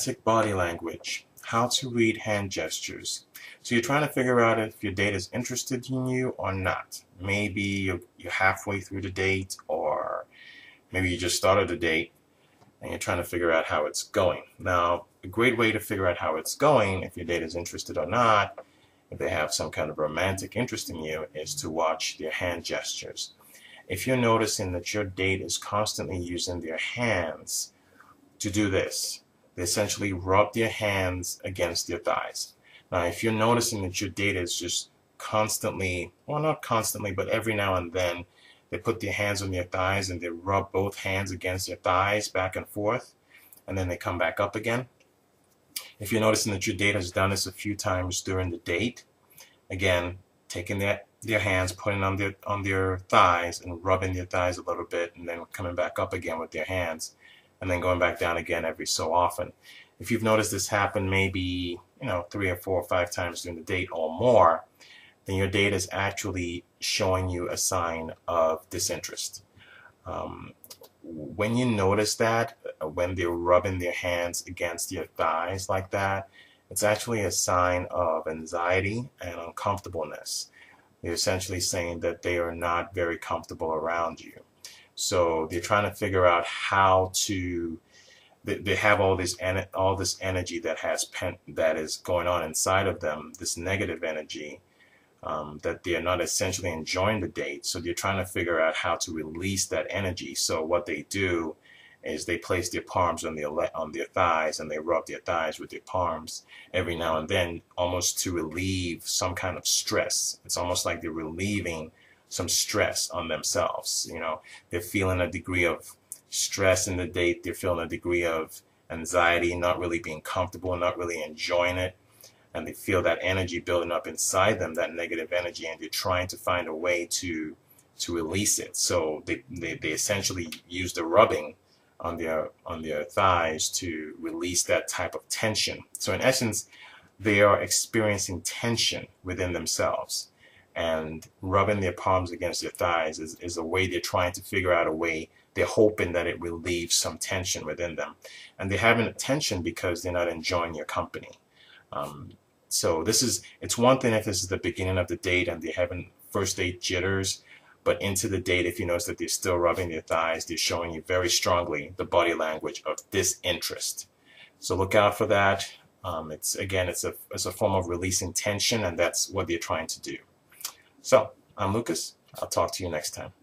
romantic body language, how to read hand gestures. So you're trying to figure out if your date is interested in you or not. Maybe you're halfway through the date, or maybe you just started the date and you're trying to figure out how it's going. Now, a great way to figure out how it's going, if your date is interested or not, if they have some kind of romantic interest in you, is to watch their hand gestures. If you're noticing that your date is constantly using their hands to do this, they essentially rub their hands against their thighs. Now, if you're noticing that your date is just constantly, well, not constantly, but every now and then, they put their hands on their thighs and they rub both hands against their thighs back and forth, and then they come back up again. If you're noticing that your date has done this a few times during the date, again, taking their hands, putting on their thighs and rubbing their thighs a little bit, and then coming back up again with their hands, and then going back down again every so often. If you've noticed this happen maybe 3 or 4 or 5 times during the date or more, then your date is actually showing you a sign of disinterest. When you notice that, when they're rubbing their hands against your thighs like that, it's actually a sign of anxiety and uncomfortableness. They're essentially saying that they are not very comfortable around you. So they're trying to figure out how to. They have all this energy that is going on inside of them, this negative energy, that they are not essentially enjoying the date. So they're trying to figure out how to release that energy. So what they do is they place their palms on their thighs, and they rub their thighs with their palms every now and then, almost to relieve some kind of stress. It's almost like they're relieving some stress on themselves. They're feeling a degree of stress in the date. They're feeling a degree of anxiety, not really being comfortable, not really enjoying it. And they feel that energy building up inside them, that negative energy, and they're trying to find a way to release it. So they essentially use the rubbing on their thighs to release that type of tension. So in essence, they are experiencing tension within themselves, and rubbing their palms against their thighs is a way they're trying to figure out a way. They're hoping that it relieves some tension within them. And they're having a tension because they're not enjoying your company. So it's one thing if this is the beginning of the date and they're having first date jitters, but into the date, if you notice that they're still rubbing their thighs, they're showing you very strongly the body language of disinterest. So look out for that. It's a form of releasing tension, and that's what they're trying to do. So I'm Lucas. I'll talk to you next time.